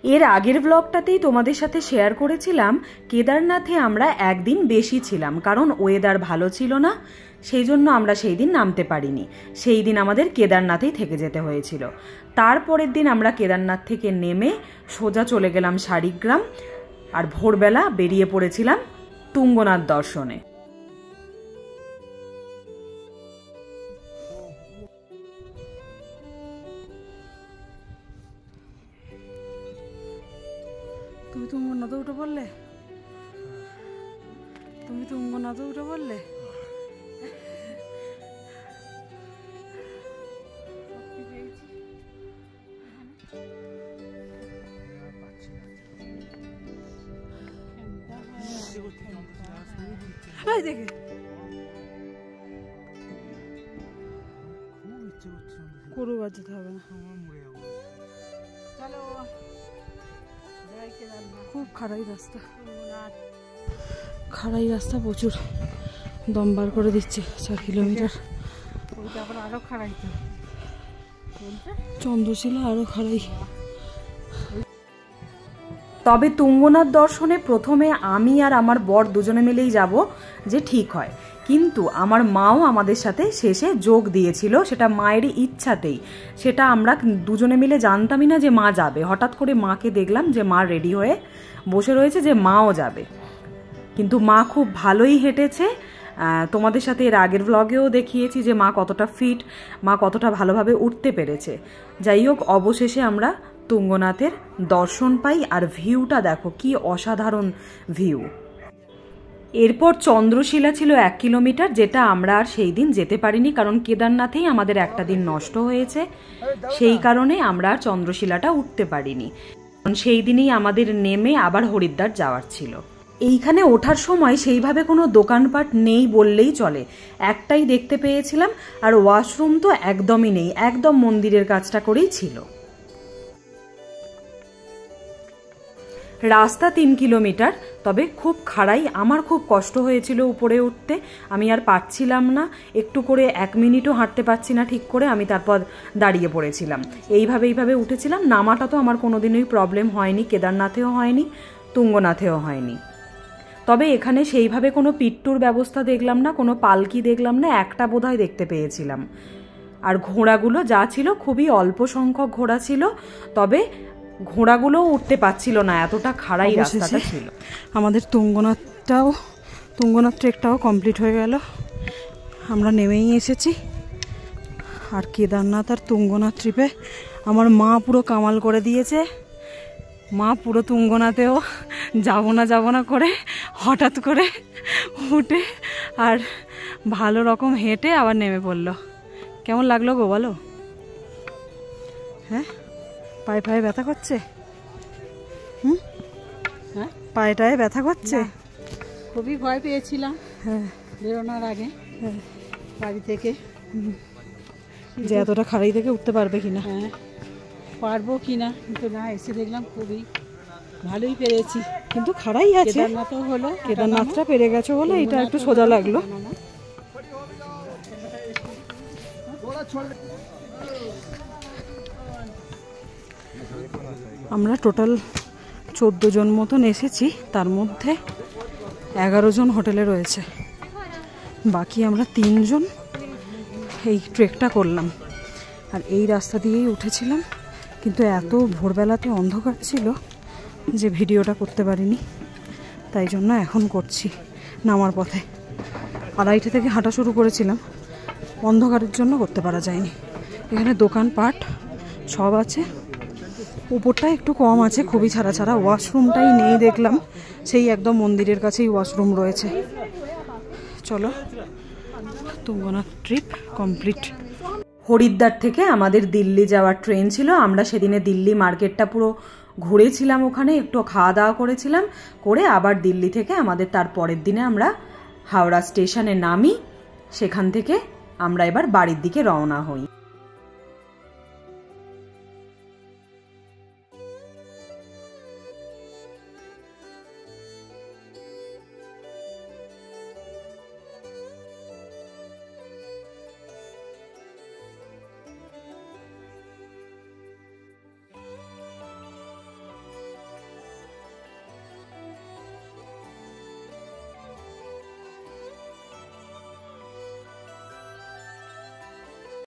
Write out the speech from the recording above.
এর আগের ব্লগটাতেই তোমাদের সাথে শেয়ার করেছিলাম কেদারনাথে আমরা একদিন বেশি ছিলাম, কারণ ওয়েদার ভালো ছিল না, সেই জন্য আমরা সেই দিন নামতে পারিনি। সেই দিন আমাদের কেদারনাথেই থেকে যেতে হয়েছিল। তারপরের দিন আমরা কেদারনাথ থেকে নেমে সোজা চলে গেলাম শাড়িগ্রাম, আর ভোরবেলা বেরিয়ে পড়েছিলাম তুঙ্গনাথ দর্শনে। তুমি তুঙ্গনাথে উঠে পড়লে? তুমি তুঙ্গনাথে উঠে পড়লে? দেখে গরু বাজাতে হবে না, খুব খাড়াই রাস্তা, খাড়াই রাস্তা, প্রচুর দম বার করে দিচ্ছে। 4 কিলোমিটার আরো খাড়াই, চন্দ্রশিলা আরো খাড়াই। তবে তুঙ্গনাথ দর্শনে প্রথমে আমি আর আমার বর দুজনে মিলেই যাব যে ঠিক হয়, কিন্তু আমার মাও আমাদের সাথে শেষে যোগ দিয়েছিল, সেটা মায়েরই ইচ্ছাতেই। সেটা আমরা দুজনে মিলে জানতামই না যে মা যাবে। হঠাৎ করে মাকে দেখলাম যে মা রেডি হয়ে বসে রয়েছে, যে মাও যাবে। কিন্তু মা খুব ভালোই হেঁটেছে। তোমাদের সাথে এর আগের ব্লগেও দেখিয়েছি যে মা কতটা ফিট, মা কতটা ভালোভাবে উঠতে পেরেছে। যাই হোক, অবশেষে আমরা তুঙ্গনাথের দর্শন পাই, আর ভিউটা দেখো কি অসাধারণ ভিউ। এরপর চন্দ্রশিলা ছিল 1 কিলোমিটার, যেটা আমরা আর সেই দিন যেতে পারিনি, কারণ কেদারনাথেই আমাদের একটা দিন নষ্ট হয়েছে। সেই কারণে আমরা আর চন্দ্রশিলাটা উঠতে পারিনি, কারণ সেই দিনই আমাদের নেমে আবার হরিদ্বার যাওয়ার ছিল। এইখানে ওঠার সময় সেইভাবে কোনো দোকানপাট নেই বললেই চলে, একটাই দেখতে পেয়েছিলাম, আর ওয়াশরুম তো একদমই নেই, একদম মন্দিরের কাজটা করেই ছিল। রাস্তা 3 কিলোমিটার, তবে খুব খাড়াই। আমার খুব কষ্ট হয়েছিল উপরে উঠতে, আমি আর পারছিলাম না, একটু করে 1 মিনিটও হাঁটতে পারছি না ঠিক করে। আমি তারপর দাঁড়িয়ে পড়েছিলাম। এইভাবে উঠেছিলাম। নামাটা তো আমার কোনোদিনই প্রবলেম হয়নি, কেদারনাথেও হয়নি, তুঙ্গনাথেও হয়নি। তবে এখানে সেইভাবে কোনো পিট্টুর ব্যবস্থা দেখলাম না, কোনো পালকি দেখলাম না, একটা বোধহয় দেখতে পেয়েছিলাম। আর ঘোড়াগুলো যা ছিল খুবই অল্প সংখ্যক ঘোড়া ছিল, তবে ঘোড়াগুলোও উঠতে পারছিল না, এতটা খাড়াই রাস্তাটা ছিল। আমাদের তুঙ্গনাথ ট্রেকটাও কমপ্লিট হয়ে গেল, আমরা নেমেই এসেছি। আর কেদারনাথ আর তুঙ্গনাথ ট্রিপে আমার মা পুরো কামাল করে দিয়েছে। মা পুরো তুঙ্গনাথেও যাব না করে হঠাৎ করে উঠে আর ভালো রকম হেঁটে আবার নেমে পড়লো। কেমন লাগলো গো বলো? হ্যাঁ, পায়ে ব্যথা করছে? হ্যাঁ, পায়ে ব্যথা করছে? খুবই ভয় পেয়েছিলাম হ্যাঁ বেরোনোর আগে বাড়ি থেকে, যে এতটা খাড়াই থেকে উঠতে পারবে কিনা। হ্যাঁ, পারবো কিনা, কিন্তু না, এসে দেখলাম খুবই ভালোই পেরেছি। কিন্তু খাড়াই আছে, কেদারনাথটা পেরে গেছে বলে এটা একটু সোজা লাগলো। আমরা টোটাল 14 জন মতন এসেছি, তার মধ্যে 11 জন হোটেলে রয়েছে, বাকি আমরা 3 জন এই ট্রেকটা করলাম। আর এই রাস্তা দিয়েই উঠেছিলাম, কিন্তু এত ভোরবেলাতে অন্ধকার ছিল যে ভিডিওটা করতে পারিনি, তাই জন্য এখন করছি নামার পথে। 2:30 থেকে হাঁটা শুরু করেছিলাম, অন্ধকারের জন্য করতে পারা যায়নি। এখানে দোকানপাট সব আছে, উপরটা একটু কম আছে, খুবই ছাড়া। ওয়াশরুমটাই নেই দেখলাম, সেই একদম মন্দিরের কাছেই ওয়াশরুম রয়েছে। চলো, তুঙ্গনাথ ট্রিপ কমপ্লিট। হরিদ্বার থেকে আমাদের দিল্লি যাওয়ার ট্রেন ছিল। আমরা সেদিনে দিল্লি মার্কেটটা পুরো ঘুরেছিলাম, ওখানে একটু খাওয়া দাওয়া করেছিলাম, করে আবার দিল্লি থেকে আমাদের তার পরের দিনে আমরা হাওড়া স্টেশনে নামি। সেখান থেকে আমরা এবার বাড়ির দিকে রওনা হই।